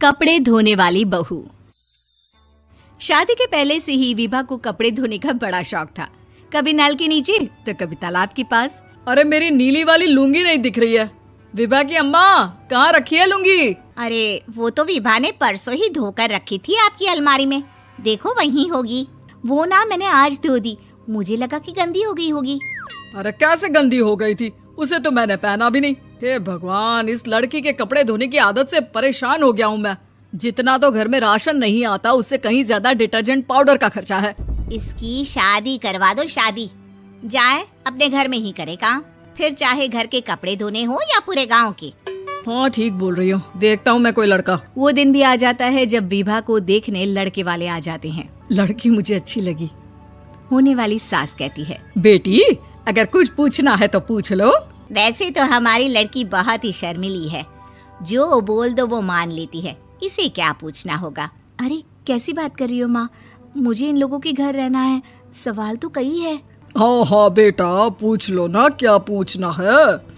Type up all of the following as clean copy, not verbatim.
कपड़े धोने वाली बहू। शादी के पहले से ही विभा को कपड़े धोने का बड़ा शौक था। कभी नल के नीचे तो कभी तालाब के पास। अरे मेरी नीली वाली लुंगी नहीं दिख रही है। विभा की अम्मा, कहाँ रखी है लुंगी? अरे वो तो विभा ने परसों ही धोकर रखी थी आपकी अलमारी में, देखो वहीं होगी। वो ना मैंने आज धो दी, मुझे लगा कि गंदी हो गई होगी। अरे कैसे गंदी हो गई थी? उसे तो मैंने पहना भी नहीं। हे भगवान, इस लड़की के कपड़े धोने की आदत से परेशान हो गया हूँ मैं। जितना तो घर में राशन नहीं आता, उससे कहीं ज्यादा डिटर्जेंट पाउडर का खर्चा है। इसकी शादी करवा दो, शादी जाए अपने घर में ही करे काम, फिर चाहे घर के कपड़े धोने हो या पूरे गांव के। हाँ ठीक बोल रही हूँ, देखता हूँ मैं कोई लड़का। वो दिन भी आ जाता है जब विभा को देखने लड़के वाले आ जाते हैं। लड़की मुझे अच्छी लगी। होने वाली सास कहती है, बेटी अगर कुछ पूछना है तो पूछ लो। वैसे तो हमारी लड़की बहुत ही शर्मीली है, जो बोल दो वो मान लेती है, इसे क्या पूछना होगा। अरे कैसी बात कर रही हो माँ, मुझे इन लोगों के घर रहना है, सवाल तो कई है। हाँ हाँ बेटा, पूछ लो ना, क्या पूछना है।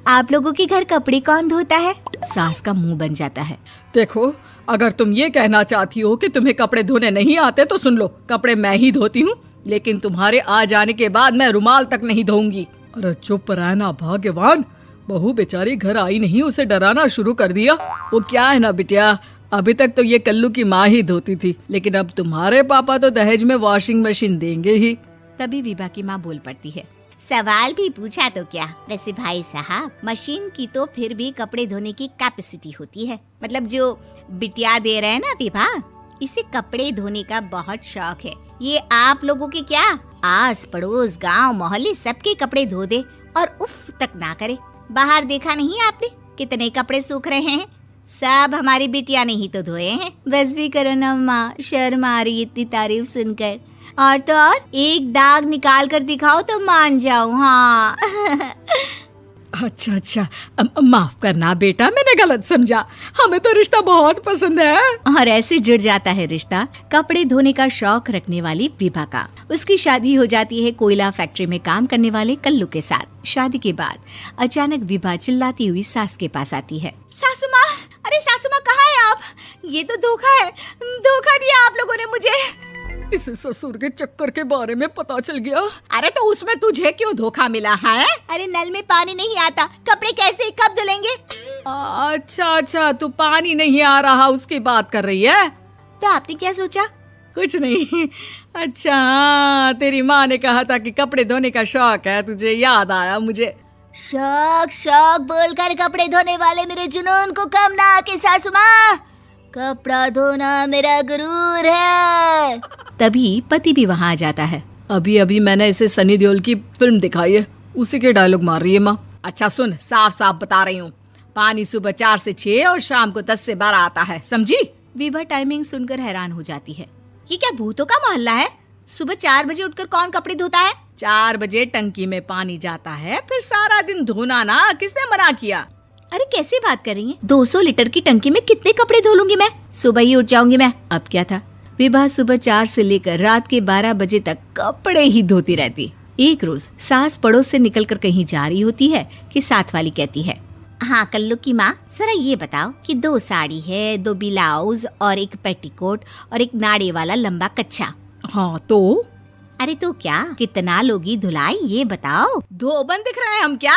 आप लोगों के घर कपड़े कौन धोता है? सास का मुंह बन जाता है। देखो, अगर तुम ये कहना चाहती हो कि तुम्हें कपड़े धोने नहीं आते तो सुन लो, कपड़े मैं ही धोती हूँ, लेकिन तुम्हारे आ जाने के बाद मैं रुमाल तक नहीं धोऊंगी। अरे चुप रहना भाग्यवान, बहू बेचारी घर आई नहीं, उसे डराना शुरू कर दिया। वो क्या है ना बिटिया, अभी तक तो ये कल्लू की माँ ही धोती थी, लेकिन अब तुम्हारे पापा तो दहेज में वॉशिंग मशीन देंगे ही। तभी विभा की माँ बोल पड़ती है, सवाल भी पूछा तो क्या। वैसे भाई साहब, मशीन की तो फिर भी कपड़े धोने की कैपेसिटी होती है। मतलब जो बिटिया दे रहे हैं ना विभा, इसे कपड़े धोने का बहुत शौक है। ये आप लोगों के क्या, आस पड़ोस गांव मोहल्ले सबके कपड़े धो दे और उफ तक ना करे। बाहर देखा नहीं आपने कितने कपड़े सूख रहे हैं? सब हमारी बिटिया ने ही तो धोए हैं। बस भी करो ना माँ, शर्म आ रही इतनी तारीफ सुनकर। और तो और एक दाग निकाल कर दिखाओ तो मान जाऊं। हाँ अच्छा, माफ करना बेटा, मैंने गलत समझा। हमें तो रिश्ता बहुत पसंद है। और ऐसे जुड़ जाता है रिश्ता कपड़े धोने का शौक रखने वाली विभा का। उसकी शादी हो जाती है कोयला फैक्ट्री में काम करने वाले कल्लू के साथ। शादी के बाद अचानक विभा चिल्लाती हुई सास के पास आती है। सासू माँ, अरे सासू माँ कहाँ है आप? ये तो धोखा है, धोखा दिया आप लोगों ने मुझे। इसे ससुर के चक्कर के बारे में पता चल गया। अरे तो उसमें तुझे क्यों धोखा मिला है? अरे नल में पानी नहीं आता, कपड़े कैसे कब धुलेंगे? अच्छा, तू पानी नहीं आ रहा उसकी बात कर रही है। तो आपने क्या सोचा? कुछ नहीं। अच्छा, तेरी माँ ने कहा था कि कपड़े धोने का शौक है तुझे, याद आया मुझे। शौक बोलकर कपड़े धोने वाले मेरे जुनून को कम ना आके सासू माँ, कपड़ा धोना मेरा गुरूर है। तभी पति भी वहाँ आ जाता है। अभी मैंने इसे सनी देओल की फिल्म दिखाई है, उसी के डायलॉग मार रही है माँ। अच्छा सुन, साफ साफ बता रही हूँ, पानी सुबह 4 से 6 और शाम को 10 से 12 आता है, समझी? विभा टाइमिंग सुनकर हैरान हो जाती है। ये क्या भूतों का मोहल्ला है? सुबह 4 बजे उठकर कौन कपड़े धोता है? 4 बजे टंकी में पानी जाता है, फिर सारा दिन धोना ना, किसने मना किया? अरे कैसी बात कर रही हैं? 200 लीटर की टंकी में कितने कपड़े धो लूंगी मैं? सुबह ही उठ जाऊंगी मैं। अब क्या था, विभा सुबह 4 से लेकर रात के 12 बजे तक कपड़े ही धोती रहती। एक रोज सास पड़ोस से निकलकर कहीं जा रही होती है कि साथ वाली कहती है, हाँ कल्लू की माँ, जरा ये बताओ कि 2 साड़ी है, 2 ब्लाउज और एक पेटीकोट और एक नाड़े वाला लंबा कच्छा। हाँ तो? अरे तो क्या, कितना लोगी धुलाई ये बताओ। धोबन दिख रहे हैं हम क्या?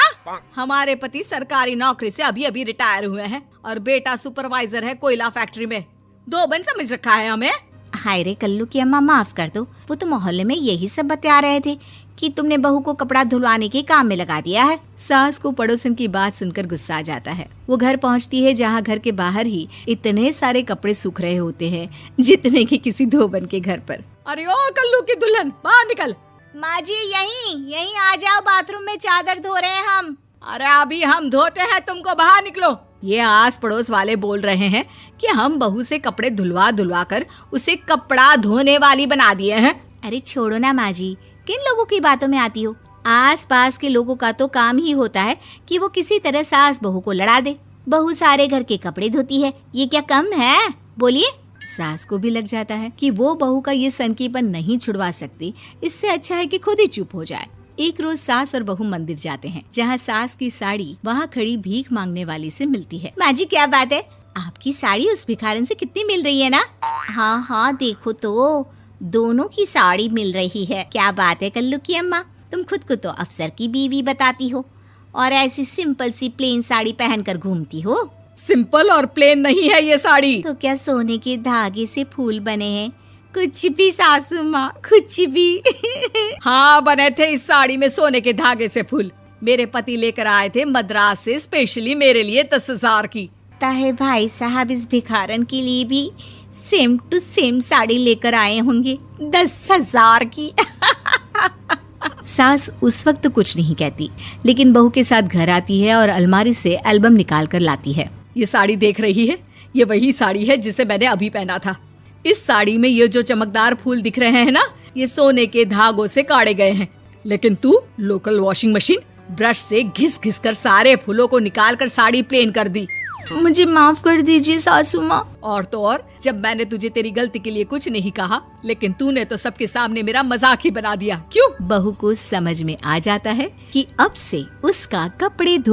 हमारे पति सरकारी नौकरी से अभी रिटायर हुए हैं और बेटा सुपरवाइजर है कोयला फैक्ट्री में। धोबन समझ रखा है हमें? हाय रे कल्लू की अम्मा, माफ कर दो, वो तो मोहल्ले में यही सब बता रहे थे कि तुमने बहू को कपड़ा धुलवाने के काम में लगा दिया है। सास को पड़ोसन की बात सुनकर गुस्सा आ जाता है। वो घर पहुंचती है जहां घर के बाहर ही इतने सारे कपड़े सूख रहे होते हैं जितने कि किसी धोबन के घर पर। अरे ओ कल्लू की दुल्हन, बाहर निकल। माँ जी यहीं आ जाओ, बाथरूम में चादर धो रहे हैं हम। अरे अभी हम धोते हैं, तुमको बाहर निकलो। ये आस पड़ोस वाले बोल रहे हैं कि हम बहू से कपड़े धुलवा कर उसे कपड़ा धोने वाली बना दिए हैं। अरे छोड़ो ना माँ जी, किन लोगों की बातों में आती हो? आस पास के लोगों का तो काम ही होता है कि वो किसी तरह सास बहू को लड़ा दे। बहू सारे घर के कपड़े धोती है, ये क्या कम है? बोलिए। सास को भी लग जाता है कि वो बहू का ये सनकीपन नहीं छुड़वा सकती, इससे अच्छा है कि खुद ही चुप हो जाए। एक रोज सास और बहू मंदिर जाते हैं, जहाँ सास की साड़ी वहाँ खड़ी भीख मांगने वाली से मिलती है। माँ जी क्या बात है, आपकी साड़ी उस भिखारन से कितनी मिल रही है ना? हाँ हाँ, देखो तो दोनों की साड़ी मिल रही है। क्या बात है कल्लू की अम्मा, तुम खुद को तो अफसर की बीवी बताती हो और ऐसी सिंपल सी प्लेन साड़ी पहनकर घूमती हो। सिंपल और प्लेन नहीं है ये साड़ी। तो क्या सोने के धागे से फूल बने हैं? कुछ भी सासू माँ, कुछ भी। हाँ, बने थे इस साड़ी में सोने के धागे से फूल। मेरे पति लेकर आए थे मद्रास से स्पेशली मेरे लिए 10,000 की। ताहे भाई साहब इस भिखारन के लिए भी सेम टू सेम साड़ी लेकर आए होंगे 10,000 की। सास उस वक्त कुछ नहीं कहती, लेकिन बहू के साथ घर आती है और अलमारी से एल्बम निकाल कर लाती है। ये साड़ी देख रही है, ये वही साड़ी है जिसे मैंने अभी पहना था। इस साड़ी में ये जो चमकदार फूल दिख रहे हैं ना, ये सोने के धागों से काढ़े गए हैं। लेकिन तू लोकल वॉशिंग मशीन ब्रश से घिस घिस कर सारे फूलों को निकाल कर साड़ी प्लेन कर दी। मुझे माफ कर दीजिए सासू माँ। और तो और, जब मैंने तुझे तेरी गलती के लिए कुछ नहीं कहा, लेकिन तूने तो सबके सामने मेरा मजाक ही बना दिया। क्यों? बहू को समझ में आ जाता है कि अब से उसका कपड़े धो